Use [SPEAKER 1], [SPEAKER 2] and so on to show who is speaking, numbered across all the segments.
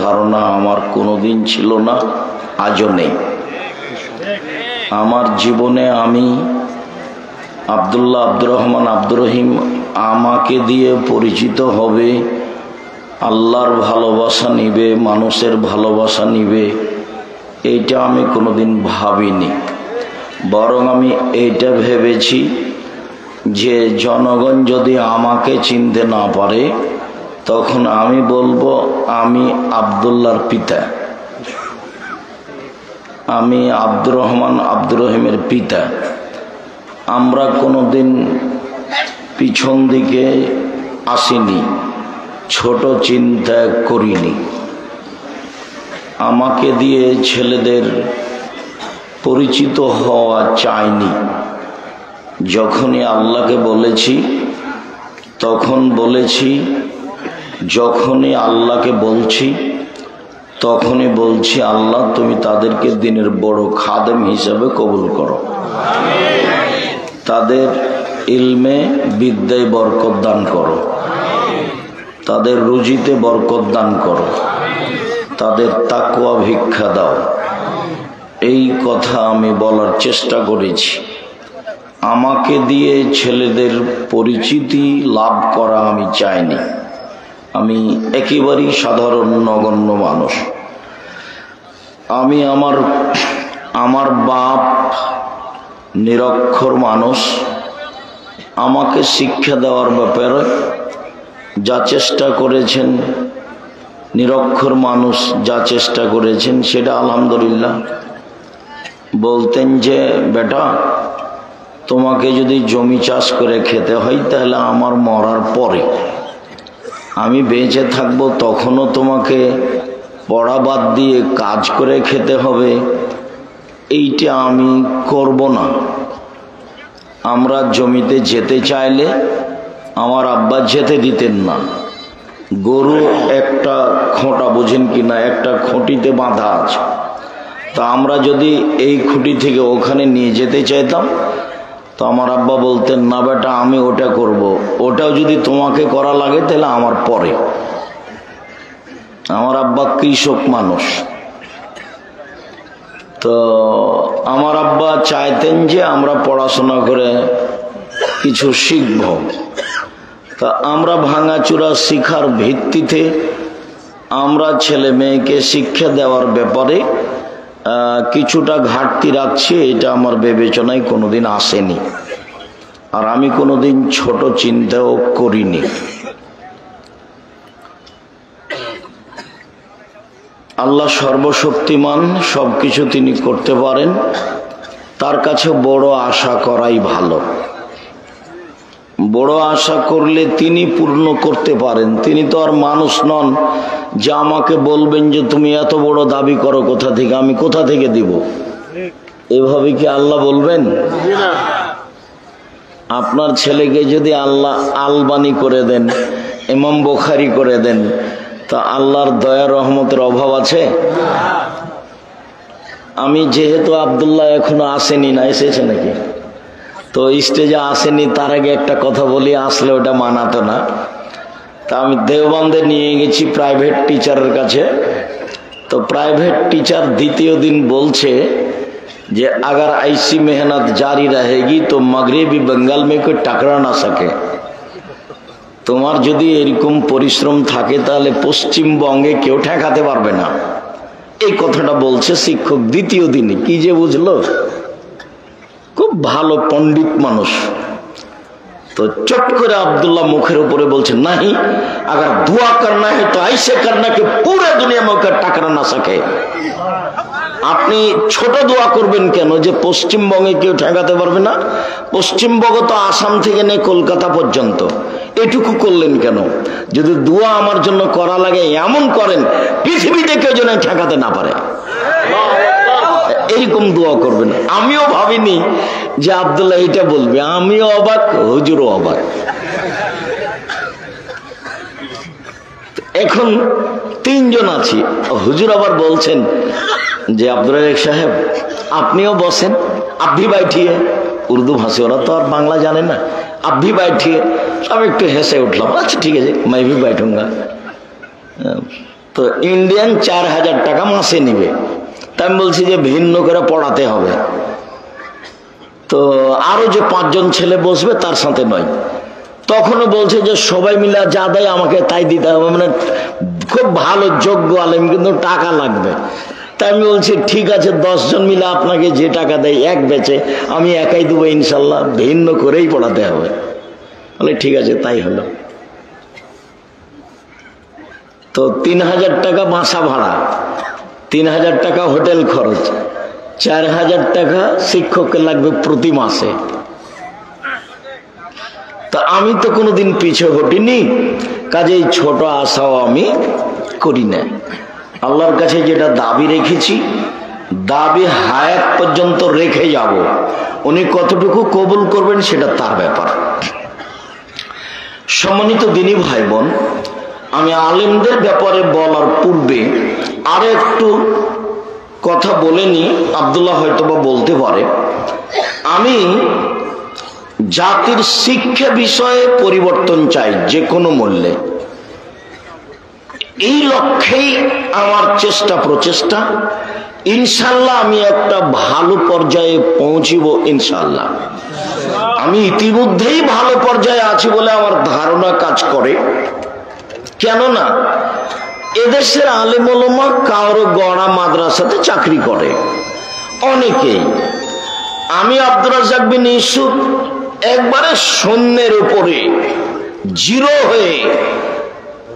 [SPEAKER 1] ধারণা আমার কোনোদিন ছিল না, আজও নেই। আমার জীবনে আমি আব্দুল্লাহ, আব্দুর রহমান, আব্দুর রহিম আমাকে দিয়ে পরিচিত হবে, আল্লাহর ভালোবাসা নিবে, মানুষের ভালোবাসা নিবে, এইটা আমি কোনোদিন ভাবিনি। বরং আমি এইটা ভেবেছি যে জনগণ যদি আমাকে চিনতে না পারে তখন আমি বলবো আমি আব্দুল্লাহর পিতা, আমি আব্দুর রহমান, আব্দুর রহিমের পিতা। আমরা কোনোদিন পিছন দিকে আসিনি, ছোট চিন্তা করিনি। আমাকে দিয়ে ছেলেদের পরিচিত হওয়া চাইনি। যখনই আল্লাহকে বলেছি তখন বলেছি, যখনই আল্লাহকে বলছি তখনই বলছি আল্লাহ তুমি তাদেরকে দিনের বড় খাদেম হিসাবে কবুল করো, তাদের ইলমে বিদ্যায় বরকত দান করো, তাদের রুজিতে বরকত দান করো, তাদের তাকওয়া ভিক্ষা দাও। এই কথা আমি বলার চেষ্টা করেছি। আমাকে দিয়ে ছেলেদের পরিচিতি লাভ করা আমি চাইনি। আমি একেবারেই সাধারণ নগণ্য মানুষ। আমি আমার বাপ নিরক্ষর মানুষ। আমাকে শিক্ষা দেওয়ার ব্যাপারে যা চেষ্টা করেছেন, নিরক্ষর মানুষ যা চেষ্টা করেছেন সেটা আলহামদুলিল্লাহ। বলতেন যে বেটা তোমাকে যদি জমি চাষ করে খেতে হয় তাহলে আমার মরার পরে, আমি বেঁচে থাকবো তখনও তোমাকে পড়া বাদ দিয়ে কাজ করে খেতে হবে, এইটা আমি করব না। আমরা জমিতে যেতে চাইলে আমার আব্বা যেতে দিতেন না। গরু একটা খোঁটা, বোঝেন কিনা, একটা খুঁটিতে বাঁধা আছে, তা আমরা যদি এই খুঁটি থেকে ওখানে নিয়ে যেতে চাইতাম তো আমার আব্বা বলতেন না বেটা আমি ওটা করব, ওটাও যদি তোমাকে করা লাগে তাহলে আমার পরে। আমার আব্বা কৃষক মানুষ, তো আমার আব্বা চাইতেন যে আমরা পড়াশোনা করে কিছু শিখব। তা আমরা ভাঙাচুরা শিখার ভিত্তিতে আমরা ছেলে মেয়েকে শিক্ষা দেওয়ার ব্যাপারে কিছুটা ঘাটতি রাখছি, এটা আমার বিবেচনায় কোনোদিন আসেনি, আর আমি কোনোদিন ছোট চিন্তাও করিনি। আল্লাহ সর্বশক্তিমান, সবকিছু তিনি করতে পারেন, তার কাছে বড় আশা করাই ভালো। বড় আশা করলে তিনি পূর্ণ করতে পারেন। তিনি তো আর মানুষ নন যে আমাকে বলবেন যে তুমি এত বড় দাবি করো কোথা থেকে, আমি কোথা থেকে দিব। এভাবে কি আল্লাহ বলবেন? আপনার ছেলেকে যদি আল্লাহ আলবানি করে দেন, ইমাম বুখারী করে দেন, তা আল্লাহর দয়া রহমতের অভাব আছে? আমি যেহেতু আব্দুল্লাহ এখনো আসেনি, না এসেছে নাকি, তো স্টেজে আসেনি, তার আগে একটা কথা বলি, আসলে ওটা মানাতো না। তা আমি দেওবন্দে নিয়ে গেছি প্রাইভেট টিচারের কাছে। তো প্রাইভেট টিচার দ্বিতীয় দিন বলছে যে अगर ऐसी मेहनत जारी रहेगी तो मगरबी बंगाल में कोई टकरा ना सके। তোমার যদি এরকম পরিশ্রম থাকে তাহলে পশ্চিমবঙ্গে কেউ ঠেকাতে পারবে না। এই কথাটা বলছে শিক্ষক দ্বিতীয় দিনে। কি যে বুঝলো, খুব ভালো পণ্ডিত মানুষ। তো চট করে আব্দুল্লাহ মুখের উপরে বলছেন नहीं, अगर दुआ करना है तो ऐसे करना कि पूरे दुनिया में टकरा ना सके। আপনি ছোট দোয়া করবেন কেন যে পশ্চিমবঙ্গে কেউ ঠেকাতে পারবে না? পশ্চিমবঙ্গ তো আসাম থেকে নিয়ে কলকাতা পর্যন্ত, এটুকু করলেন কেন? যদি দোয়া আমার জন্য করা লাগে এমন করেন পৃথিবীতে কেউ যেন ঠেকাতে না পারে, এরকম দোয়া করবেন। আমিও ভাবিনি যে আব্দুল্লাহ এটা বলবে, আমিও অবাক, হুজুরও অবাক। এখন তিনজন আছি, হুজুর আবার বলছেন যে আব্দুর রাজ্জাক সাহেব আপনিও বসেন, আপনি बैठिए। উর্দু ভাষী, ওরা তো আর বাংলা জানে না। আপনি बैठिए। আমি একটু হেসে উঠলাম, আচ্ছা ঠিক আছে मैं भी बैठूंगा। তো ইন্ডিয়ান 4000 টাকা মাসে নিবে। তাই আমি বলছি যে ভিন্ন করে পড়াতে হবে। তো আরো যে 5 জন ছেলে বসবে তার সাথে নয়। তখনও বলছে যে সবাই মিলে যা দেয় আমাকে তাই দিতে হবে, মানে খুব ভালো যোগ্য আলেম কিন্তু টাকা লাগবে। তাই আমি বলছি ঠিক আছে 10 জন মিলে আপনাকে যে টাকা দেয় এক বেচে আমি একাই দেবো ইনশাল্লাহ, ভিন্ন করেই পড়াতে হবে। বলে ঠিক আছে তাই হলো। তো 3000 টাকা বাসা ভাড়া, 3000 টাকা হোটেল খরচ, 4000 টাকা শিক্ষকের লাগবে প্রতি মাসে। তা আমি তো কোনোদিন পিছে হটিনি, কাজেই ছোট আশাও আমি করি না। আল্লাহর কাছে যেটা দাবি রেখেছি, দাবি হায়াত পর্যন্ত রেখে যাব। উনি কতটুকু কবুল করবেন সেটা তার ব্যাপার। সম্মানিত দিনী ভাই বোন, আমি আলেমদের ব্যাপারে বলার পূর্বে আরো একটু কথা বলে নি, আব্দুল্লাহ হয়তোবা বলতে পারে। আমি জাতির শিক্ষা বিষয়ে পরিবর্তন চাই যে কোনো মূল্যে। এই লক্ষ্যেই আমার চেষ্টা প্রচেষ্টা। ইনশাল্লাহ আমি একটা ভালো পর্যায়ে পৌঁছিব ইনশাল্লাহ। আমি ইতিমধ্যেই ভালো পর্যায়ে আছি বলে আমার ধারণা কাজ করে। কেননা এদেশের আলেম ওলামা কারো গড়া মাদ্রাসাতে চাকরি করে অনেকেই। আমি আব্দুর রাজ্জাক বিন ইউসুফ একবারে শূন্যের উপরে জিরো হয়ে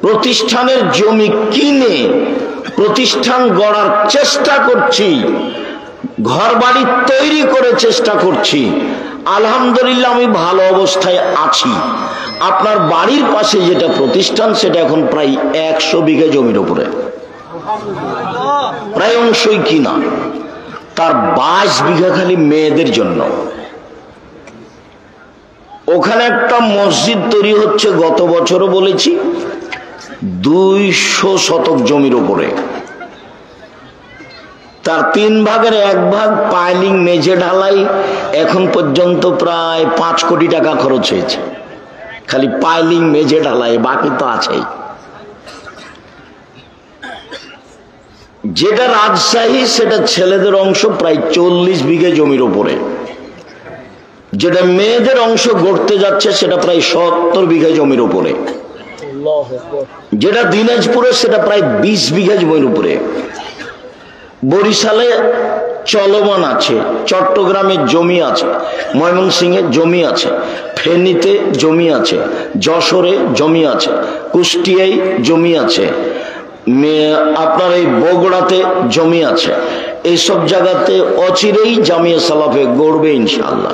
[SPEAKER 1] প্রতিষ্ঠানের জমি কিনে প্রতিষ্ঠান গড়ার চেষ্টা করছি, ঘর বাড়ি তৈরি করে চেষ্টা করছি। আলহামদুলিল্লাহ আমি ভালো অবস্থায় আছি। আপনার বাড়ির পাশে যেটা প্রতিষ্ঠান সেটা এখন প্রায় 100 বিঘা জমির উপরে, প্রায় অংশই কিনা। তার 22 বিঘা খালি মেয়েদের জন্য। ওখানে একটা মসজিদ তৈরি হচ্ছে, গত বছরও বলেছি, 200 শতক জমির উপরে। তার 3 ভাগের 1 ভাগ পাইলিং মেঝে ঢালাই। এখন পর্যন্ত প্রায় 5 কোটি টাকা খরচ হয়েছে খালি পাইলিং মেঝে ঢালাই, বাকি তো আছেই। যেটা রাজশাহী সেটা ছেলেদের অংশ প্রায় 40 বিঘা জমির উপরে। যেটা মেয়েদের অংশ গড়তে যাচ্ছে সেটা প্রায় 70 বিঘা জমির উপরে। যেটা দিনাজপুরে সেটা প্রায় 20 বিঘা জমির উপরে। বরিশালে চলমান আছে, চট্টগ্রামে জমি আছে, ময়মনসিংহে জমি আছে, ফেনীতে জমি আছে, যশোরে জমি আছে, কুষ্টিয়ায় জমি আছে, আপনার এই বগুড়াতে জমি আছে। এইসব জায়গাতে অচিরেই জামিয়া সালাফে গড়বে ইনশাআল্লাহ।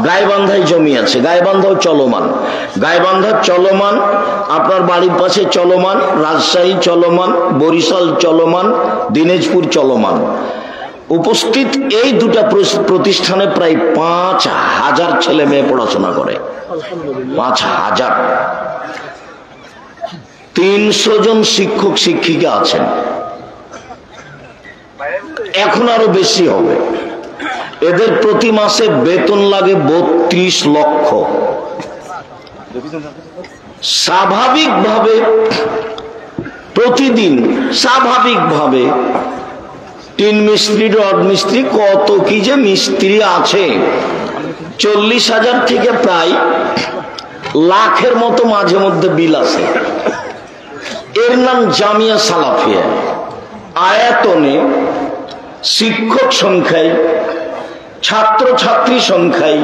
[SPEAKER 1] গাইবান্ধায় জমি আছে, গাইবান্ধাও চলমান, গাইবান্ধা চলমান, আপনার বাড়ির পাশে চলমান, রাজশাহী চলমান, বরিশাল চলমান, দিনাজপুর চলমান। উপস্থিত এই দুটা প্রতিষ্ঠানে প্রায় 5000 ছেলে মেয়ে পড়াশোনা করে। 5000। 300 জন শিক্ষক শিক্ষিকা আছেন, এখন আরো বেশি হবে। এদের প্রতি মাসে বেতন লাগে 32 লক্ষ। স্বাভাবিকভাবে প্রতিদিন স্বাভাবিকভাবে 3 মিস্ত্রি, রড মিস্ত্রি, কত কি যে মিস্ত্রি আছে, 40,000 থেকে প্রায় লাখের মতো মাঝে মধ্যে বিল আছে। এর নাম জামিয়া সালাফিয়া। আয়াতনে, শিক্ষক সংখ্যায়, ছাত্র ছাত্রী সংখ্যায়,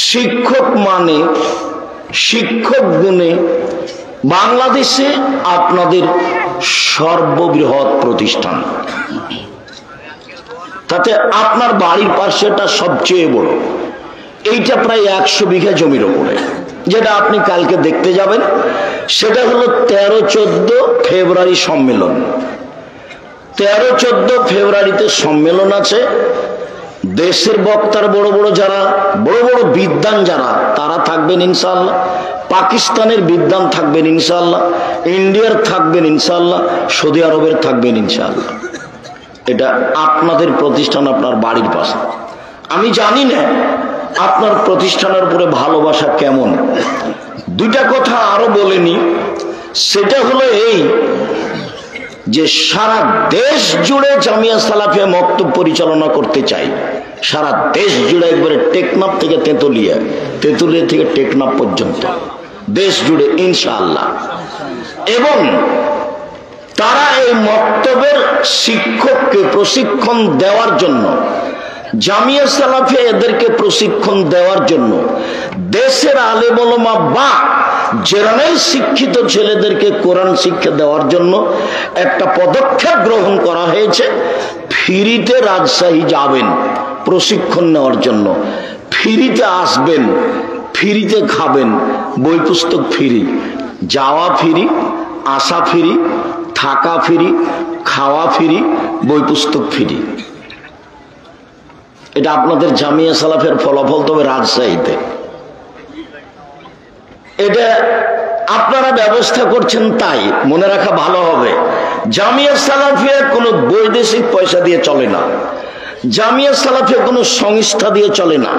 [SPEAKER 1] শিক্ষক মানে, শিক্ষক গুণে বাংলাদেশে আপনাদের সর্ববৃহৎ প্রতিষ্ঠান। তাতে আপনার বাড়ির পাশেটা সবচেয়ে বড়। এইটা প্রায় 100 বিঘা জমির উপরে। যেটা আপনি কালকে দেখতে যাবেন সেটা হলো 13-14 ফেব্রুয়ারি সম্মেলন। 13-14 ফেব্রুয়ারিতে সম্মেলন আছে। দেশের বক্তার বড় বড় যারা, বড় বড় বিদ্বান যারা, তারা থাকবেন ইনশাআল্লাহ। পাকিস্তানের বিদ্বান থাকবেন ইনশাআল্লাহ, ইন্ডিয়ার থাকবেন ইনশাআল্লাহ, সৌদি আরবের থাকবেন ইনশাআল্লাহ। এটা আপনাদের প্রতিষ্ঠান, আপনার বাড়ির পাশে। আমি জানি না আপনার প্রতিষ্ঠানের উপরে ভালোবাসা কেমন। দুইটা কথা আরো বলেনি। সেটা হলো এই যে সারা দেশ জুড়ে জামিয়া সালাফিয়া মক্তব পরিচালনা করতে চাই। সারা দেশ জুড়ে, একবারে টেকনাফ থেকে তেঁতুলিয়া, তেঁতুলিয়া থেকে টেকনাফ পর্যন্ত দেশ জুড়ে ইনশাআল্লাহ। এবং তারা এই মক্তবের শিক্ষককে প্রশিক্ষণ দেওয়ার জন্য, জামিয়া সালাফিয়া এদেরকে প্রশিক্ষণ দেওয়ার জন্য দেশের আলেম ওলামা বা জেনারেল শিক্ষিত ছেলেদেরকে কোরআন শিক্ষা দেওয়ার জন্য একটা পদক্ষেপ গ্রহণ করা হয়েছে। ফ্রিতে রাজশাহী যাবেন প্রশিক্ষণ নেওয়ার জন্য, ফ্রিতে আসবেন, ফ্রিতে খাবেন, বই পুস্তক ফ্রি, যাওয়া ফ্রি, আসা ফ্রি, থাকা ফ্রি, খাওয়া ফ্রি, বই পুস্তক ফ্রি। এটা আপনাদের জামিয়া সালাফের ফলাফল। তবে রাজশাহীতে এটা আপনারা ব্যবস্থা করছেন, তাই মনে রাখা ভালো হবে। জামিয়া সালাফিয়া কোনো বৈদেশিক পয়সা দিয়ে চলে না, জামিয়া সালাফিয়া কোনো সংস্থা দিয়ে চলে না,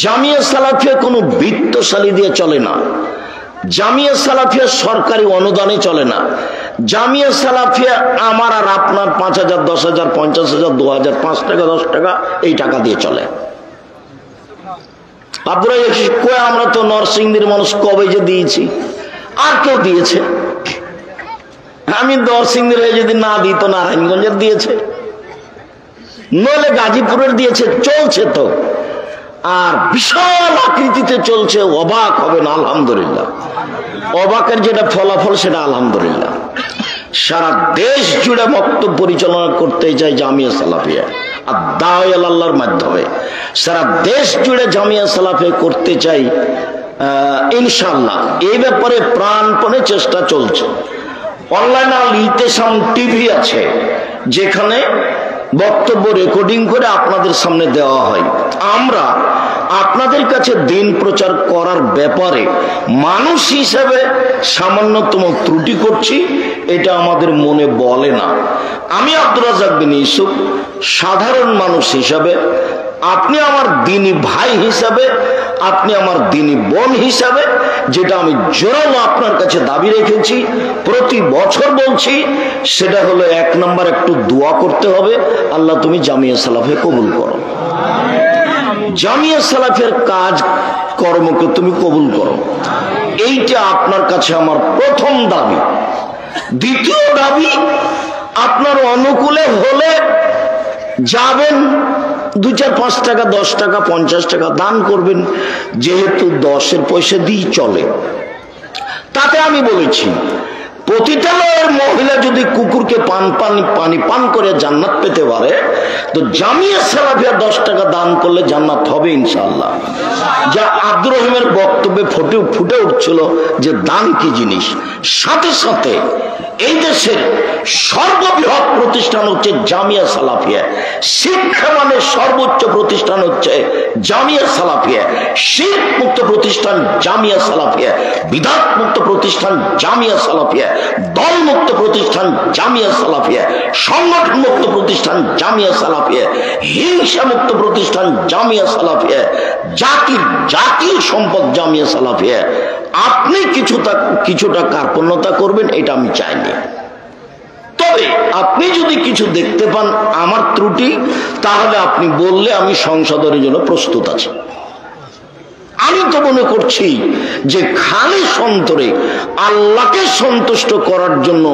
[SPEAKER 1] জামিয়া সালাফিয়া কোনো বিত্তশালী দিয়ে চলে না, জামিয়া সালাফিয়া সরকারি অনুদানে চলে না। জামিয়া সালাফিয়া আমার আর আপনার 5,000, 10,000, 50,000, 2,000, 5 টাকা, 10 টাকা এই টাকা দিয়ে চলে। আপনারা কয়ে আমরা তো নরসিংদীর মানুষ কবে যে দিয়েছি, আর কেউ দিয়েছে? আমি নরসিংদীর যদি না দিই তো নারায়ণগঞ্জের দিয়েছে, নইলে গাজীপুরের দিয়েছে, চলছে তো। আর বিশাল আকৃতিতে চলছে, অবাক হবেন। আলহামদুলিল্লাহ, অবাকের যেটা ফলাফল সেটা আলহামদুলিল্লাহ। সারা দেশ জুড়ে বক্তব্য পরিচালনা করতে চাই জামিয়া সালাফিয়া আর দাওয়াত আল্লাহর মাধ্যমে। সারা দেশ জুড়ে জামিয়া সালাফিয়া করতে চাই ইনশাআল্লাহ। এই ব্যাপারে প্রাণপণে চেষ্টা চলছে। অনলাইন আল ইতেসাম টিভি আছে, যেখানে বক্তব্য রেকর্ডিং করে আপনাদের সামনে দেওয়া হয়। আমরা আপনাদের কাছে দিন প্রচার করার ব্যাপারে মানুষ হিসেবে সামান্যতম ত্রুটি করছি, এটা আমাদের মনে বলে না। আমি আব্দুর রাজ্জাক বিন ইউসুফ সাধারণ মানুষ হিসাবে, আপনি আমার দিনী ভাই হিসাবে, আপনি আমার দিনী বোন হিসাবে, যেটা আমি জোরালো আপনার কাছে দাবি রেখেছি, প্রতি বছর বলছি, সেটা হলো 1 নম্বর একটু দোয়া করতে হবে, আল্লাহ তুমি জামিয়া সালাফে কবুল করো, জামিয়া সালাফের কাজ কর্মকে তুমি কবুল করো। এইটা আপনার কাছে আমার প্রথম দাবি। দ্বিতীয় দাবি, আপনার অনুকূলে হলে যাবেন, 2, 4, 5 টাকা, 10 টাকা, 50 টাকা দান করবেন, যেহেতু 10-এর পয়সা দিয়ে চলে। তাতে আমি বলেছি, পতিতালয়ের মহিলা যদি কুকুরকে পানি পান করে জান্নাত পেতে পারে, তো জামিয়া সালাফিয়া 10 টাকা দান করলে জান্নাত হবে ইনশাআল্লাহ। যা আব্দুর রহিমের বক্তব্যে ফুটে উঠছিল যে দান কি জিনিস। সাথে সাথে এই দেশের সর্ববৃহৎ প্রতিষ্ঠান হচ্ছে জামিয়া সালাফিয়া, শিক্ষা মানে সর্বোচ্চ প্রতিষ্ঠান হচ্ছে জামিয়া সালাফিয়া, শিরক মুক্ত প্রতিষ্ঠান জামিয়া সালাফিয়া, বিদআত মুক্ত প্রতিষ্ঠান জামিয়া সালাফিয়া, দল মুক্ত প্রতিষ্ঠান জামিয়া সালাফিয়া, সংগঠন মুক্ত প্রতিষ্ঠান জামিয়া সালাফিয়া, হিংসা মুক্ত প্রতিষ্ঠান জামিয়া সালাফিয়া, জাতির সম্পদ জামিয়া সালাফিয়া। আপনি কিছুটা কার্পণ্যতা করবেন, এটা আমি চাইনি। তবে আপনি যদি কিছু দেখতে পান আমার ত্রুটি, তাহলে আপনি বললে আমি সংশোধনের জন্য প্রস্তুত আছি। আমি তো মনে করছি যে খালি সন্তরে আল্লাহকে সন্তুষ্ট করার জন্য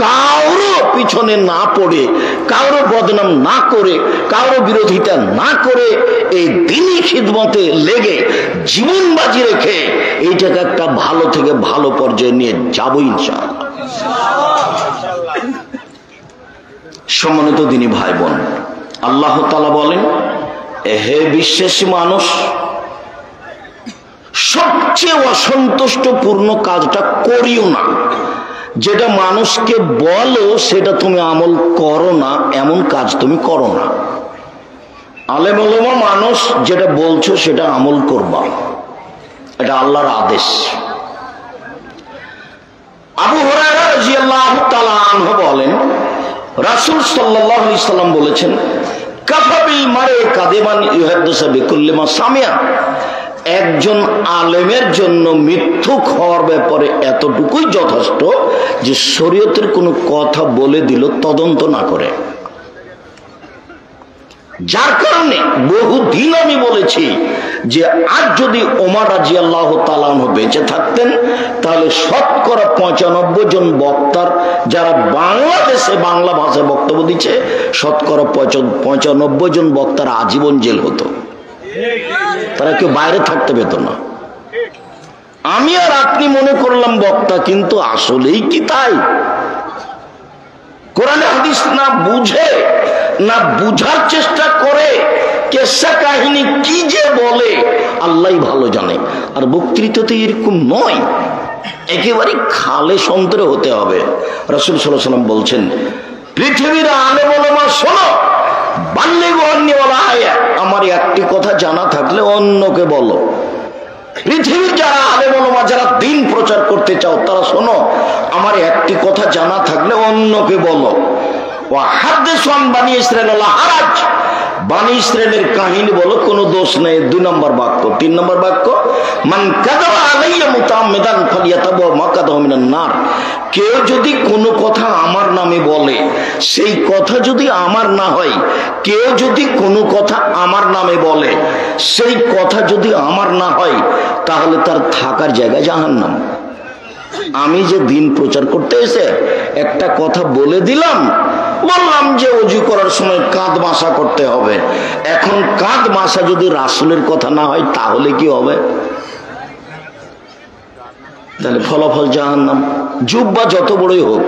[SPEAKER 1] কারো পিছনে না পড়ে, কারো বদনাম না করে, কারো বিরোধিতা না করে, এই দ্বীনি খিদমতে লেগে জীবন বাজি রেখে এইটাকে একটা ভালো থেকে ভালো পর্যায়ে নিয়ে যাবো ইনশাআল্লাহ। সম্মানিত দ্বীনি ভাই বোন, আল্লাহ তাআলা বলেন, হে বিশ্বাসী মানুষ, সবচেয়ে অসন্তুষ্টপূর্ণ কাজটা করিও না। যেটা মানুষকে বলো সেটা তুমি আমল করো না, এমন কাজ তুমি করো না। আলেম ওলামা মানুষ যেটা বলছো সেটা আমল করবা, এটা আল্লাহর আদেশ। আবু হুরায়রা রাদিয়াল্লাহু তাআলা আনহু বলেন, রাসূল সাল্লাল্লাহু আলাইহি সাল্লাম বলেছেন, কাফা বিল মারই কাদিমান ইউহাদ্দিসু বিকুল্লি মা সামিয়া। একজন আলেমের জন্য মিথ্যুক হওয়ার ব্যাপারে এতটুকুই যথেষ্ট যে শরীয়তের কোনো কথা বলে দিল তদন্ত না করে। যার কারণে বহুদিন আমি বলেছি যে আজ যদি ওমর রাদিয়াল্লাহু তাআলা আনহু বেঁচে থাকতেন তাহলে শতকরা ৯৫ জন বক্তার যারা বাংলাদেশে বাংলা ভাষায় বক্তব্য দিচ্ছে শতকরা ৯৫ জন বক্তার আজীবন জেল হতো, তারা কেউ বাইরে থাকতে পেত না। আমি আর আপনি মনে করলাম বক্তা, কিন্তু আসলেই কি তাই? কোরআনে হাদিস না বুঝে, না বুঝার চেষ্টা করে, কেসা কাহিনী কি যে বলে আল্লাহই ভালো জানে। আর বক্তৃতা তো এরকম নয়, একেবারে খালে সন্তরে হতে হবে। রাসূল সাল্লাল্লাহু আলাইহি ওয়াসাল্লাম বলছেন, পৃথিবীর আলেম ওলামা শোনো, বাল্লিগু আন্নী ওয়ালা আয়া, আমার একটি কথা জানা থাকলে অন্যকে বলো। পৃথিবীর যারা আলেম ওলামা যারা দ্বীন প্রচার করতে চাও তারা শোনো, আমার একটি কথা জানা থাকলে অন্যকে বলো। ওয়া হাদিসু আন বানি ইসরাঈল লা হারাজ, বানি ইসরাঈলের কাহিনী বলো, কোনো দোষ নেই। ২ নম্বর বাক্য। ৩ নম্বর বাক্য, মান কাযাবা আলাইয়া মুতাআম্মিদান ফালিয়াতাবা মাকাদাহু মিনান নার, কেউ যদি কোনো কথা আমার নামে বলে, সেই কথা যদি আমার না হয়, কেউ যদি কোনো কথা আমার নামে বলে, সেই কথা যদি আমার না হয়, তাহলে তার থাকার জায়গা জাহান্নাম। আমি যে দিন প্রচার করতে এসে একটা কথা বলে দিলাম, বললাম যে ওযু করার সময় কাঁধ মাসা করতে হবে, এখন কাঁধ মাসা যদি রাসূলের কথা না হয় তাহলে কি হবে? তাহলে ফলাফল জাহান্নাম। জুব্বা যত বড়ই হোক,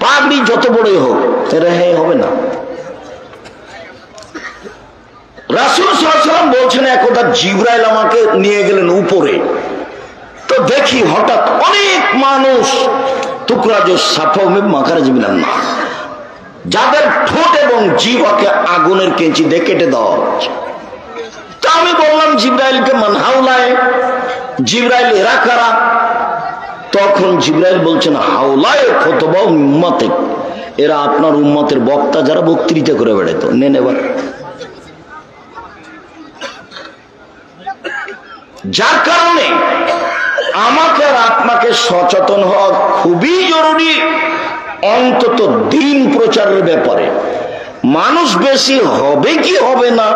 [SPEAKER 1] পাগড়ি যত বড়ই হোক, রেহাই হবে না। রাসূল সাল্লাল্লাহু আলাইহি ওয়াসাল্লাম বলছেন, একদা জিবরাইল আমাকে নিয়ে গেলেন উপরে, তো দেখি হঠাৎ অনেক মানুষ তুকরাজু সাফাউমিন মাখারাজ মিনান নার, যাদের ঠোঁট এবং জিহ্বাকে আগুনের কেঁচি দিয়ে কেটে দেওয়া হচ্ছে। তো আমি বললাম জিবরাইলকে, মান হাউলায়, জিবরাইল এরা কারা? তখন জিবরাইল বলছেন, হাউলায় খুতবা উম্মতিক, এরা আপনার উম্মতের বক্তা যারা বক্তৃতা করে বেড়াতো। নেন এবার। যার কারণে আমাকে আর আপনাকে সচেতন হওয়া খুবই জরুরি, অন্তত দিন প্রচারের ব্যাপারে। মানুষ বেশি হবে কি হবে না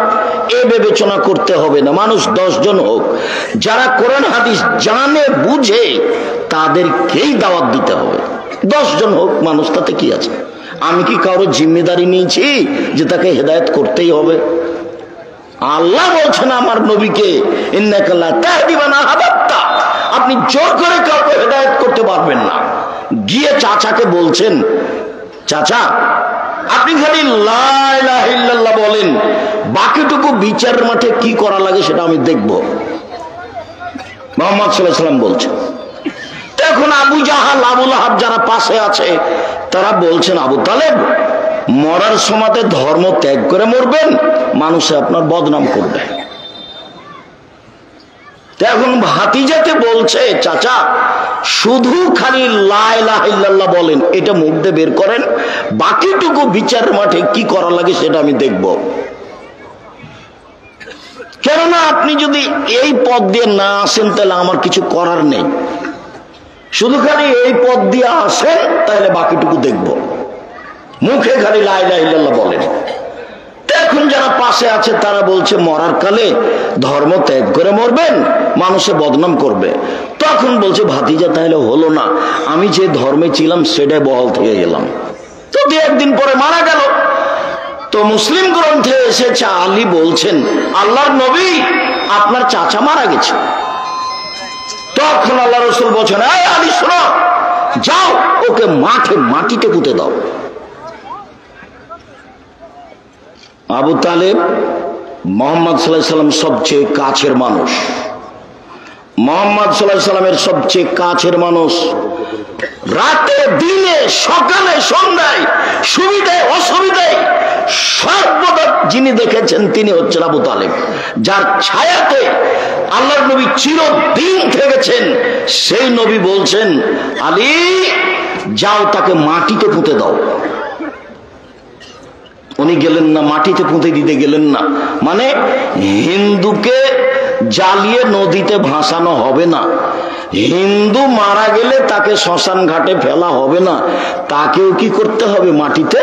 [SPEAKER 1] এ বিবেচনা করতে হবে না। মানুষ 10 জন হোক, যারা কোরআন হাদিস জানে বুঝে তাদেরকেই দাওয়াত দিতে হবে। 10 জন হোক মানুষ, তাতে কি আছে? আমি কি কারো জিম্মেদারি নিয়েছি যে তাকে হেদায়েত করতেই হবে? আল্লাহ বলছেন আমার নবীকে, ইন্নাকা লা তাহদি মান আহবাবতা, আপনি জোর করে কাউকে হেদায়েত করতে পারবেন না। গিয়ে চাচাকে বলছেন, চাচা আপনি খালি লা ইলাহা ইল্লাল্লাহ বলেন, বাকিটুকু বিচারের মাঠে কি করা লাগে সেটা আমি দেখব। মুহাম্মদ সাল্লাল্লাহু আলাইহি ওয়াসাল্লাম বলছেন। এখন আবু জাহাল, আবু লাহাব যারা পাশে আছে তারা বলছেন, আবু তালেব মরার সময়তে ধর্ম ত্যাগ করে মরবেন, মানুষে আপনার বদনাম করবে। এখন ভাতিজাকে বলছে, চাচা শুধু খালি লা ইলাহা ইল্লাল্লাহ বলেন, এটা মুখ দিয়ে বের করেন, বাকিটুকু বিচারের মাঠে কি করা লাগে সেটা আমি দেখব। কেননা আপনি যদি এই পথ দিয়ে না আসেন তাহলে আমার কিছু করার নেই, শুধু খালি এই পথ দিয়ে আসেন তাহলে বাকিটুকু দেখব। মুখে খালি লা ইলাহা ইল্লাল্লাহ বলেন। এখন যারা পাশে আছে তারা বলছে, মরার কালে ধর্ম ত্যাগ করে মরবেন, মানুষে বদনাম করবে। তখন বলছে, ভাতিজা তাহলে হলো না, আমি যে ধর্মে ছিলাম সেটাই বহাল থেকে গেলাম। তো 2 দিন পরে মারা গেল। তো মুসলিম গ্রন্থে এসেছে, আলী বলছেন, আল্লাহর নবী আপনার চাচা মারা গেছে। তখন আল্লাহ রাসূল বলছেন, এই আলী শোনো, যাও ওকে মাটিতে পুঁতে দাও। আবু তালেব মুহাম্মদ সাল্লাল্লাহু আলাইহি ওয়াসাল্লাম সবচেয়ে কাছের মানুষ, মুহাম্মদ সাল্লাল্লাহু আলাইহি ওয়াসাল্লামের সবচেয়ে কাছের মানুষ। রাতে দিনে সকালে সন্ধ্যায় সুবিধায় অসুবিধায় সর্বদা যিনি দেখেছেন তিনি হচ্ছেন আবু তালেব, যার ছায়াতে আল্লাহর নবী চিরদিন থেকেছেন। সেই নবী বলছেন, আলী যাও তাকে মাটিতে পুঁতে দাও। উনি গেলেন না, মাটিতে পুঁতে দিতে গেলেন না। মানে হিন্দুকে জ্বালিয়ে নদীতে ভাসানো হবে না, হিন্দু মারা গেলে তাকে শ্মশান ঘাটে ফেলা হবে না, তাকেও কি করতে হবে? মাটিতে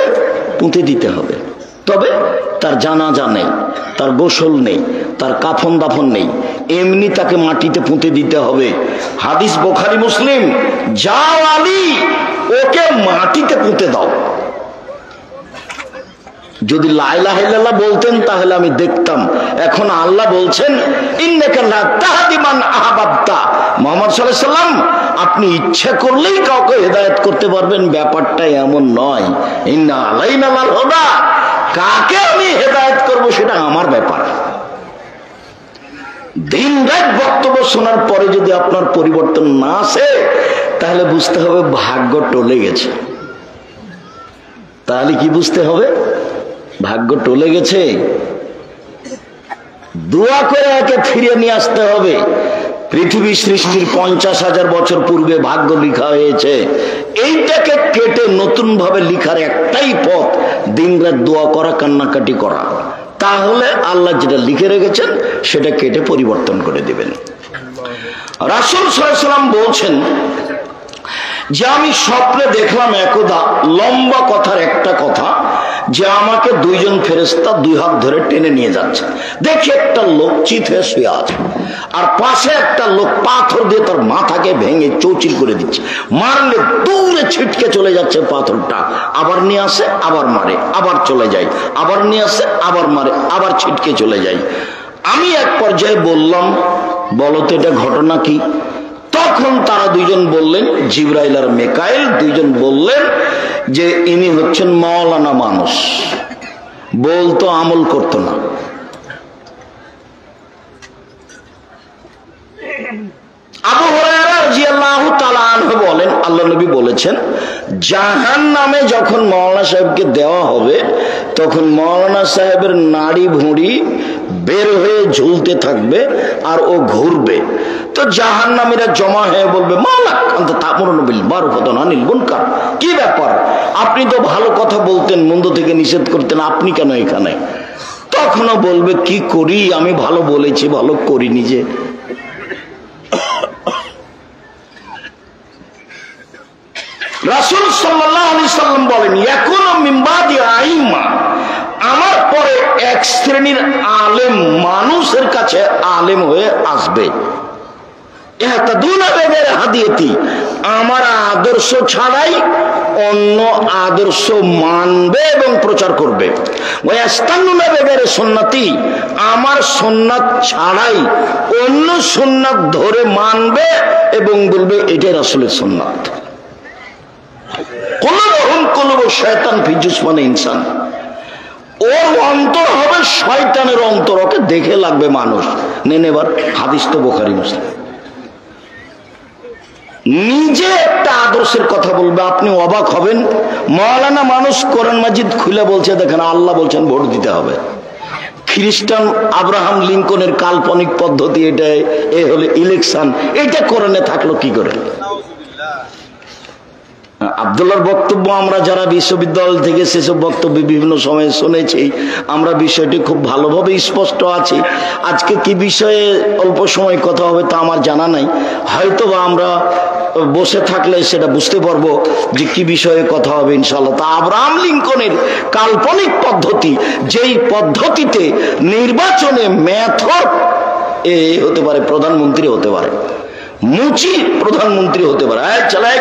[SPEAKER 1] পুঁতে দিতে হবে। তবে তার জানাজা নেই, তার গোসল নেই, তার কাফন দাফন নেই, এমনি তাকে মাটিতে পুঁতে দিতে হবে। হাদিস বুখারী মুসলিম। যাও আলী, ওকে মাটিতে পুঁতে দাও। যদি লা ইলাহা ইল্লাল্লাহ বলতেন তাহলে আমি দেখতাম। এখন আল্লাহ বলছেন ইন্নাকা লা তাহদি মান আহবাবতা, মুহাম্মদ সাল্লাল্লাহু আলাইহি ওয়াসাল্লাম আপনি ইচ্ছা করলেই কাউকে হেদায়েত করতে পারবেন, ব্যাপারটা এমন নয়। ইন্না আলাইনা লাল হুদা, কাকে আমি হেদায়েত করব সেটা আমার ব্যাপার। দিন রাত বক্তব্য শোনার পরে যদি আপনার পরিবর্তন না আসে তাহলে বুঝতে হবে ভাগ্য টলে গেছে। তাহলে কি বুঝতে হবে? ভাগ্য টলে গেছে। দোয়া করে একে ফিরিয়ে নিয়ে আসতে হবে। পৃথিবী সৃষ্টির 50,000 বছর পূর্বে ভাগ্য লিখা হয়েছে, এইটাকে কেটে নতুন ভাবে লিখার একটাই পথ, দিনরাত দোয়া করা, কান্নাকাটি করা। তাহলে আল্লাহ যেটা লিখে রেখেছেন সেটা কেটে পরিবর্তন করে দিবেন। রাসূল সাল্লাল্লাহু আলাইহি ওয়াসাল্লাম বলছেন যে আমি স্বপ্নে দেখলাম একদা, লম্বা কথার একটা কথা, যে আমাকে দুইজন ফেরেশতা দুই হাত ধরে টেনে নিয়ে যাচ্ছে। দেখি একটা লোক চিত হয়ে শুয়ে আছে, আর পাশে একটা লোক পাথর দিয়ে তার মাথাকে ভেঙে চৌচির করে দিচ্ছে। মারলে দূরে ছিটকে চলে যাচ্ছে পাথরটা, আবার নিয়ে আসে, আবার মারে, আবার চলে যায়, আবার নিয়ে আসে, আবার মারে, আবার ছিটকে চলে যায়। আমি এক পর্যায়ে বললাম, বলো তো এটা ঘটনা কি? তখন তারা দুইজন বললেন, জিবরাইল আর মিকাইল দুইজন বললেন যে ইনি হচ্ছেন মাওলানা মানুষ, বলতো আমল করতো না। আবু হুরায়রা রাদিয়াল্লাহু তাআলা আনহু বলেন, আল্লাহ নবী বলেছেন, জাহান্নামে যখন মাওলানা সাহেবকে দেওয়া হবে তখন মাওলানা সাহেবের নাড়ি ভুঁড়ি বের হয়ে ঝুলতে থাকবে আর ও ঘুরবে। তো জাহান্নামীরা জমা হয়ে বলবে, মালাক আনতা তা'মুরুনা বিল মারুফ ওয়া তানহা আনিল মুনকার, কি ব্যাপার? আপনি তো ভালো কথা বলতেন, মন্দ থেকে নিষেধ করতেন, আপনি কেন এখানে? তখনও বলবে, কি করি, আমি ভালো বলেছি, ভালো করিনি যে। রাসূল সাল্লাল্লাহু আলাইহি সাল্লাম বলেন, ইয়াকুনু মিন বাদি আইম্মা, আমার পরে এক শ্রেণীর আলেম মানুষের কাছে আলেম হয়ে আসবে, ইহতাদুনা বিগাইরি হাদিয়াতি, আমার আদর্শ ছাড়াই অন্য আদর্শ মানবে এবং প্রচার করবে। ওয়া ইস্তান্নুনা বিগাইরি সুন্নতি, আমার সুন্নাত ছাড়াই অন্য সুন্নাত ধরে মানবে এবং বলবে এটাই রাসূলের সুন্নাত। কুলুবুহুম কুলুবু শায়তান ফি জুসমানি ইনসান, ওর অন্তর হবে শয়তানের অন্তর, ওকে দেখে লাগবে মানুষ। নেন এবার হাদিস তো বুখারী মুসলিম। নিজে একটা আদর্শের কথা বলবে, আপনি অবাক হবেন। মাওলানা মানুষ কোরআন মাজিদ খুলে বলছে, দেখেন আল্লাহ বলছেন ভোট দিতে হবে। খ্রিস্টান আব্রাহাম লিঙ্কনের কাল্পনিক পদ্ধতি, এটা এ হলো ইলেকশন, এটা কোরআনে থাকলো কি করে? আব্দুল্লাহর বক্তব্য আমরা যারা বিশ্ববিদ্যালয় থেকে সেসব বক্তব্য বিভিন্ন সময়ে শুনেছি, আমরা বিষয়টি খুব ভালোভাবে স্পষ্ট আছি। আজকে কি বিষয়ে অল্প সময় কথা হবে তা আমার জানা নাই, হয়তো বা আমরা বসে থাকলে সেটা বুঝতে পারবো যে কি বিষয়ে কথা হবে ইনশাআল্লাহ। তা আব্রাহাম লিঙ্কনের কাল্পনিক পদ্ধতি, যেই পদ্ধতিতে নির্বাচনে মেথড এ হতে পারে, প্রধানমন্ত্রী হতে পারে, মুচি প্রধানমন্ত্রী হতে পারে। চালাই,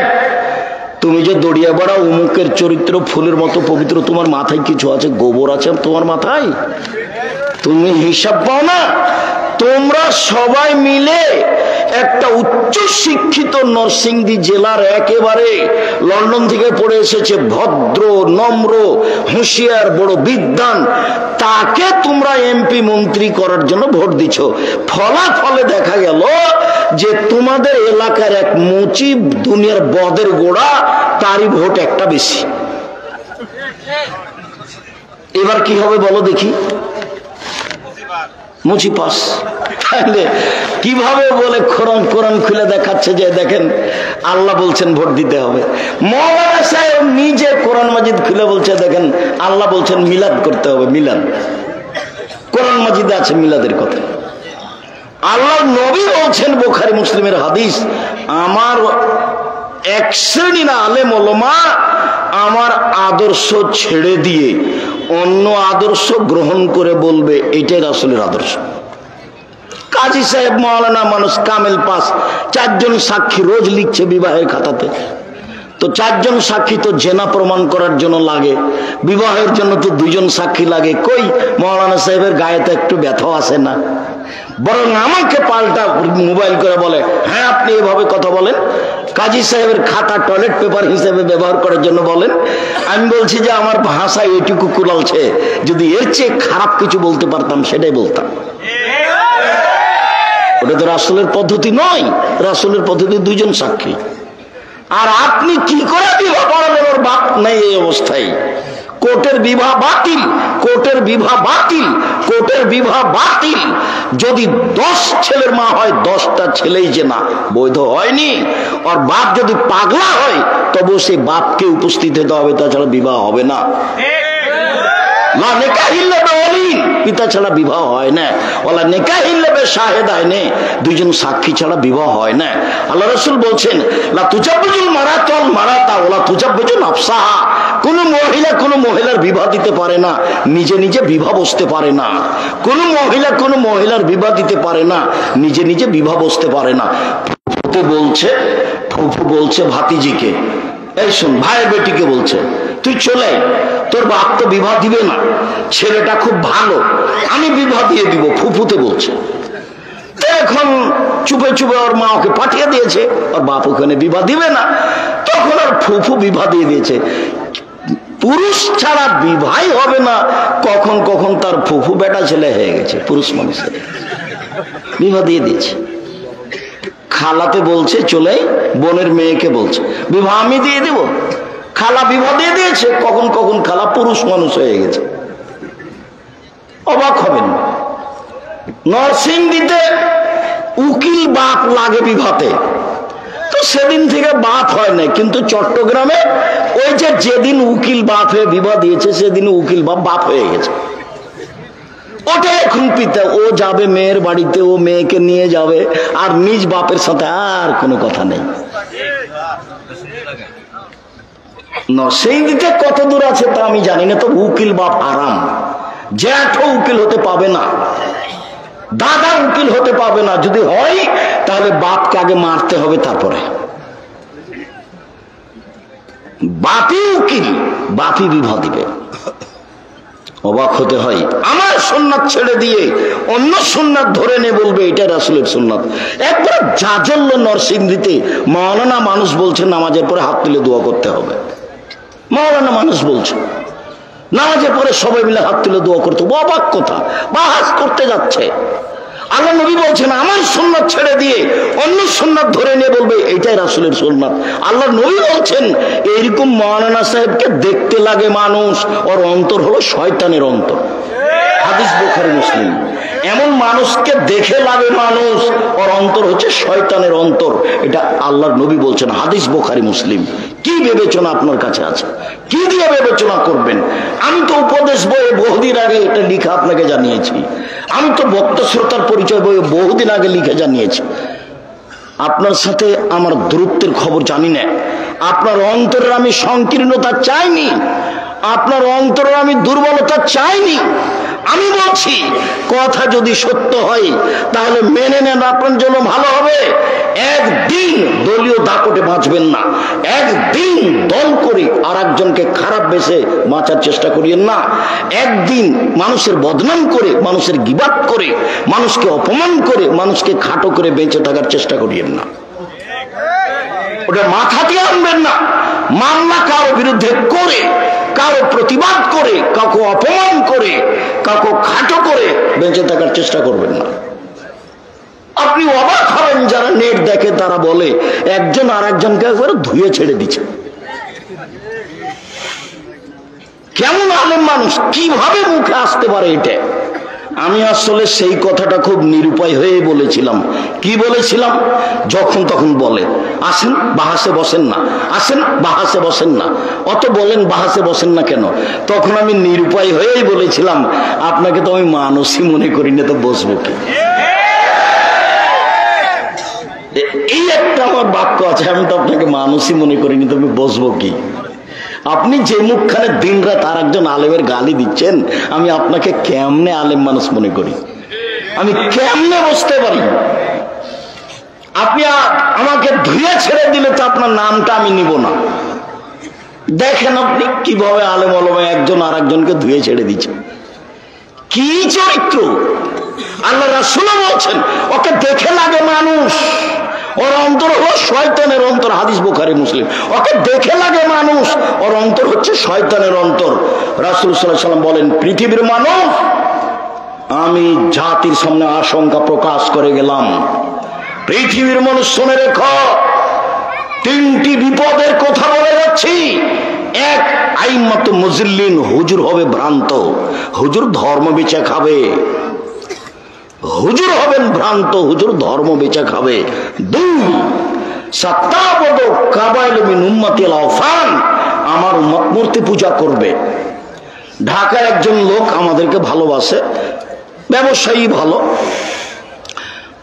[SPEAKER 1] তুমি যে দড়িয়া বাড়া অমুকের চরিত্র ফুলের মতো পবিত্র, তোমার মাথায় কিছু আছে, গোবর আছে তোমার মাথায়, তুমি হিসাব পাও না? তোমরা সবাই মিলে একটা উচ্চ শিক্ষিত নরসিংদী জেলার একেবারে লন্ডন থেকে পড়ে এসেছে, ভদ্র নম্র হুঁশিয়ার বড় বিদ্বান, তাকে তোমরা এমপি মন্ত্রী করার জন্য ভোট দিচ্ছ। ফলাফলে দেখা গেল যে তোমাদের এলাকার এক মুচি দুনিয়ার বদের গোড়া, তারই ভোট একটা বেশি। এবার কি হবে বলো দেখি? মুচি পাস। তাহলে কিভাবে বলে কোরআন খুলে দেখাচ্ছে যে দেখেন আল্লাহ বলছেন ভোট দিতে হবে। মাওলানা সাহেব নিজে কোরআন মাজিদ খুলে বলছে দেখেন আল্লাহ বলছেন মিলাদ করতে হবে, মিলাদ কোরআন মাজিদে আছে মিলাদের কথা। আল্লাহ নবী বলছেন, বুখারী মুসলিমের হাদিস, আমার এক শ্রেণীর আলেম ওলামা আমার আদর্শ ছেড়ে দিয়ে অন্য আদর্শ গ্রহণ করে বলবে এটাই রাসূলের আদর্শ। কাজী সাহেব, মাওলানা মানুষ, কামেল পাস, 4 জন সাক্ষী রোজ লিখছে বিবাহের খাতাতে। তো 4 জন সাক্ষী তো জেনা প্রমাণ করার জন্য লাগে, বিবাহের জন্য তো 2 জন সাক্ষী লাগে। কই মাওলানা সাহেবের গায়ে তো একটু ব্যথাও আসে না, বরং আমাকে পাল্টা মোবাইল করে বলে, হ্যাঁ আপনি এভাবে কথা বলেন, কাজী সাহেবের খাতা টয়লেট পেপার হিসেবে ব্যবহার করার জন্য বলেন। আমি বলছি যে আমার ভাষা এইটুকু কুলালছে, যদি এর চেয়ে খারাপ কিছু বলতে পারতাম সেটাই বলতাম। ওটা তো রাসূলের পদ্ধতি নয়, রাসূলের পদ্ধতি 2 জন সাক্ষী। আর আপনি কি করে বিবাহ পড়ালেন? ওর বাপ নাই এই অবস্থায়। কোর্টের বিবাহ বাতিল, কোর্টের বিবাহ বাতিল, কোর্টের বিবাহ বাতিল। যদি 10 ছেলের মা হয়, 10টা ছেলেই যে না বৈধ হয়নি। আর বাপ যদি পাগলা হয় তবু সেই বাপকে উপস্থিত হতে হবে, তাছাড়া বিবাহ হবে না। পিতা ছাড়া বিবাহ হয় না। ওলা নিকাহিল্লে বে শাহেদাইনে, 2 জন সাক্ষী ছাড়া বিবাহ হয় না। আল্লাহ রাসূল বলছেন, লা তুজাব্বিজুল মারাতাল মারাতা ওলা তুজাব্বিজু নাফসাহা। কোন মহিলা কোন মহিলার বিবাহ দিতে পারে না, নিজে নিজে বিবাহ বসতে পারে না। কোন মহিলা কোন মহিলার বিবাহ দিতে পারে না, নিজে নিজে বিবাহ বসতে পারে না। ফুফু বলছে ভাতিজিকে, এই শোন, ভাইয়ের বেটিকে বলছে, তুই চলে, তোর বাপ তো বিবাহ দিবে না, ছেলেটা খুব ভালো, আমি বিবাহ দিয়ে দিব, ফুফুতে বলছে। এখন চুপে চুপে ওর মা ওকে পাঠিয়ে দিয়েছে, ওর বাপ ওখানে বিবাহ দিবে না, তখন আর ফুফু বিবাহ দিয়ে দিয়েছে। পুরুষ ছাড়া বিবাহই হবে না, কখন কখন তার ফুফু বেটা ছেলে হয়ে গেছে, পুরুষ মানুষের বিবাহ দিয়ে দিয়েছে। খালাতে বলছে চলে, বোনের মেয়েকে বলছে বিবাহ আমি দিয়ে দেব, খালা বিবাহ দিয়ে দিয়েছে, কখন কখন খালা পুরুষ মানুষ হয়ে গেছে। অবাক হবেন, নরসিংদীতে উকিল বাপ লাগে বিবাহতে, তো সেদিন থেকে বাপ হয় না। কিন্তু চট্টগ্রামে ওই যে যেদিন উকিল বাপ হয়ে বিবাহ দিয়েছে, সেদিন উকিল বাপ হয়ে গেছে। ওটা এখন পিতা, ও যাবে মেয়ের বাড়িতে, ও মেয়েকে নিয়ে যাবে, আর নিজ বাপের সাথে আর কোনো কথা নেই। নরসিংদীতে কত দূর আছে তা আমি জানি না, তো উকিল বাপ আরাম। জ্যাঠও উকিল হতে পাবে না, দাদা উকিল হতে পাবে না, যদি হয় তাহলে বাপকে আগে মারতে হবে, তারপরে বাপই উকিল, বাপই বিবাহ দিবে। অবাক হতে হয়, আমার সুন্নাত ছেড়ে দিয়ে অন্য সুন্নাত ধরে নে বলবে এটা রাসূলের সুন্নাত। একবার জাজল্য নরসিংদীতে মাওলানা মানুষ বলছে নামাজের পরে হাত তুলে দোয়া করতে হবে। মাওলানা মানুষ বলছে নামাজের পরে সবাই মিলে হাত তুলে দোয়া করতে হবে। অবাক কথা, বাহাস করতে যাচ্ছে। আল্লাহ নবী বলছেন আমার সুন্নাত ছেড়ে দিয়ে অন্য সুন্নাত ধরে নিয়ে বলবে এটাই রাসূলের সুন্নাত। আল্লাহ নবী বলছেন এইরকম মাওলানা সাহেবকে দেখতে লাগে মানুষ, ওর অন্তর হলো শয়তানের অন্তর। হাদিস বুখারী মুসলিম। এমন মানুষকে দেখে লাগে মানুষ, ওর অন্তর হচ্ছে শয়তানের অন্তর। এটা আল্লাহর নবী বলছেন, হাদিস বুখারী মুসলিম। কি বিবেচনা আপনার কাছে আছে? কি দিয়ে বিবেচনা করবেন? আমি তো উপদেশ বইয়ে বহুদিন আগে এটা লিখে আপনাকে জানিয়েছি। আমি তো বক্তা শ্রোতার পরিচয় বইয়ে বহুদিন আগে লিখে জানিয়েছি। আপনার সাথে আমার দূরত্বের খবর জানি না। আপনার অন্তরের আমি সংকীর্ণতা চাইনি, আপনার অন্তরের আমি দুর্বলতা চাইনি। আমি বলছি কথা যদি সত্য হয় তাহলে মেনে নেন, আপনার জন্য ভালো হবে। একদিন দলীয় দাপটে বাঁচবেন না, একদিন দল করে আর একজনকে খারাপ বেশে বাঁচার চেষ্টা করিয়েন না। একদিন মানুষের বদনাম করে, মানুষের গিবাত করে, মানুষকে অপমান করে, মানুষকে খাটো করে বেঁচে থাকার চেষ্টা করিয়েন না। ওটা মাথা দিয়ে আনবেন না। মামলা কারো বিরুদ্ধে করে, কারো প্রতিবাদ করে, কাউকে অপমান করে, কাউকে খাটো করে বেঁচে থাকার চেষ্টা করবেন না। আপনি অবাক হবেন, যারা নেট দেখে তারা বলে একজন আর একজনকে একবারে ধুয়ে ছেড়ে দিচ্ছে। কেমন আলেম মানুষ, কিভাবে মুখে আসতে পারে এটা? আমি আসলে সেই কথাটা খুব নিরুপায় হয়ে বলেছিলাম। কি বলেছিলাম? যখন তখন বলে আসেন বাহাসে বসেন না, আসেন বাহাসে বসেন না, অত বলেন বাহাসে বসেন না কেন? তখন আমি নিরুপায় হয়েই বলেছিলাম আপনাকে তো আমি মানুষই মনে করি না, তো বসবো কি? একটা আমার বাক্য আছে, আমি তো আপনাকে মানুষই মনে করিনি, তুমি বসবো কি? আপনি যে মুখখানে দিন রাত আর একজন আলেমের গালি দিচ্ছেন, আমি আপনাকে কেমনে আলেম মানুষ মনে করি? আমি কেমনে বসতে পারি? আপনি আমাকে ধুয়ে ছেড়ে দিলে তো আপনার নামটা আমি নিব না। দেখেন আপনি কিভাবে আলেম ওলামা একজন আর একজনকে ধুয়ে ছেড়ে দিচ্ছেন। কি চরিত্র! আল্লাহ রাসূল বলছেন ওকে দেখে লাগে মানুষ, ওর অন্তর হলো শয়তানের অন্তর। হাদিস বুখারী মুসলিম। ওকে দেখে লাগে মানুষ, ওর অন্তর হচ্ছে শয়তানের অন্তর। রাসূল সাল্লাল্লাহু আলাইহি ওয়াসাল্লাম বলেন, পৃথিবীর মানুষ, আমি জাতির সামনে আশঙ্কা প্রকাশ করে গেলাম, পৃথিবীর মানুষ শুনে রেখো, তিনটি বিপদের কথা বলে যাচ্ছি। এক, আইম্মাতু মুজিল্লিন, হুজুর হবে ভ্রান্ত, হুজুর ধর্ম বেচে খাবে, হুজুর হবেন ভ্রান্ত, হুজুর ধর্ম বেচে খাবে। দুই, সাত্তাবদু কাবাইল মিন উম্মতিল আওফান, আমার উম্মত মূর্তি পূজা করবে। ঢাকার একজন লোক আমাদেরকে ভালোবাসে, ব্যবসায়ী ভালো।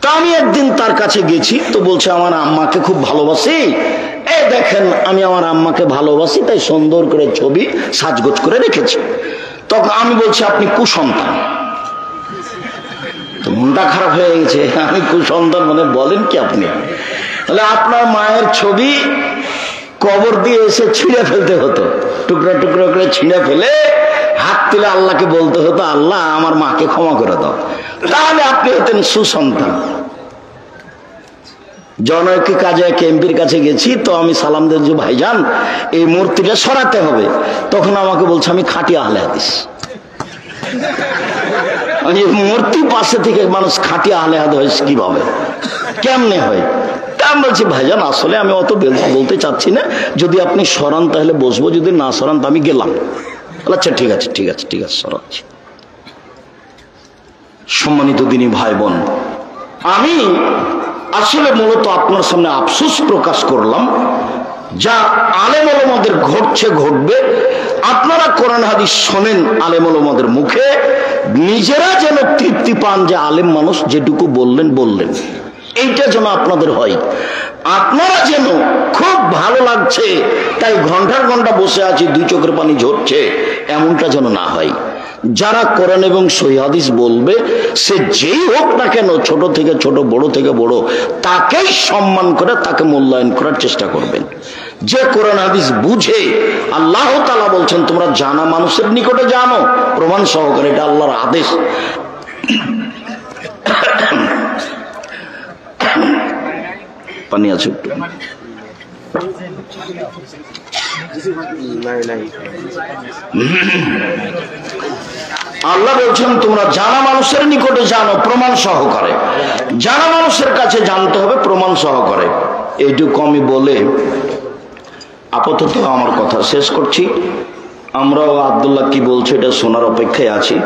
[SPEAKER 1] তা আমি একদিন তার কাছে গেছি, তো বলছে আমার আম্মাকে খুব ভালোবাসি, এই দেখেন আমি আমার আম্মাকে ভালোবাসি, তাই সুন্দর করে ছবি সাজগোজ করে রেখেছি। তখন আমি বলছি আপনি কুসন্তান। তো মনটা খারাপ হয়ে গেছে, আমি কুসন্তান মানে বলেন কি আপনি? তাহলে আপনার মায়ের ছবি কবর দিয়ে এসে ছিঁড়ে ফেলতে হতো, টুকরা টুকরা করে ছিঁড়ে ফেলে হাত তুলে আল্লাহকে বলতে হতো, আল্লাহ আমার মাকে ক্ষমা করে দাও, তাহলে আপনি হতেন সুসন্তান। জনৈক কাজে এক এমপির কাছে গেছি, তো আমি সালাম দিয়েছি, ভাইজান এই মূর্তিটা সরাতে হবে। তখন আমাকে বলছে আমি খাঁটি আহলে হাদিস। মূর্তি পাশে থেকে মানুষ খাঁটি আহলে হাদিস কিভাবে, কেমনে হয়? তা আমি বলছি ভাইজান আসলে আমি অত বলতে চাচ্ছি না, যদি আপনি সরান তাহলে বসবো, যদি না সরান তো আমি গেলাম। আচ্ছা ঠিক আছে ঠিক আছে ঠিক আছে, সরাচ্ছি। সম্মানিত দিনী ভাই বোন, আমি আসলে মূলত আপনার সামনে আফসোস প্রকাশ করলাম, যা আলেম ওলামাদের ঘটছে ঘটবে। আপনারা কোরআন হাদিস শোনেন আলেম ওলামাদের মুখে, নিজেরা যেন তৃপ্তি পান যে আলেম মানুষ যেটুকু বললেন বললেন, এইটা যেন আপনাদের হয়। আপনারা যেন খুব ভালো লাগছে তাই ঘন্টার ঘন্টা বসে আছি, দুই চোখের পানি ঝরছে, এমনটা যেন না হয়। যারা কোরআন এবং সহিহ হাদিস বলবে, সে যেই হোক না কেন, ছোট থেকে ছোট, বড় থেকে বড়, তাকেই সম্মান করে তাকে মূল্যায়ন করার চেষ্টা করবেন। যে কোরআন হাদিস বুঝে, আল্লাহ তাআলা বলছেন তোমরা জানা মানুষের নিকটে জানো প্রমাণ সহকারে, এটা আল্লাহর আদেশ। পানি আছে একটু? আল্লাহ বলছেন তোমরা জানা মানুষের নিকটে জানো প্রমাণ সহকারে। জানা মানুষের কাছে জানতে হবে প্রমাণ সহকারে। এইটুকু আমি বলে আপাতত আমার কথা শেষ করছি। আমরাও আব্দুল্লাহ কি বলছে এটা শোনার অপেক্ষায় আছি।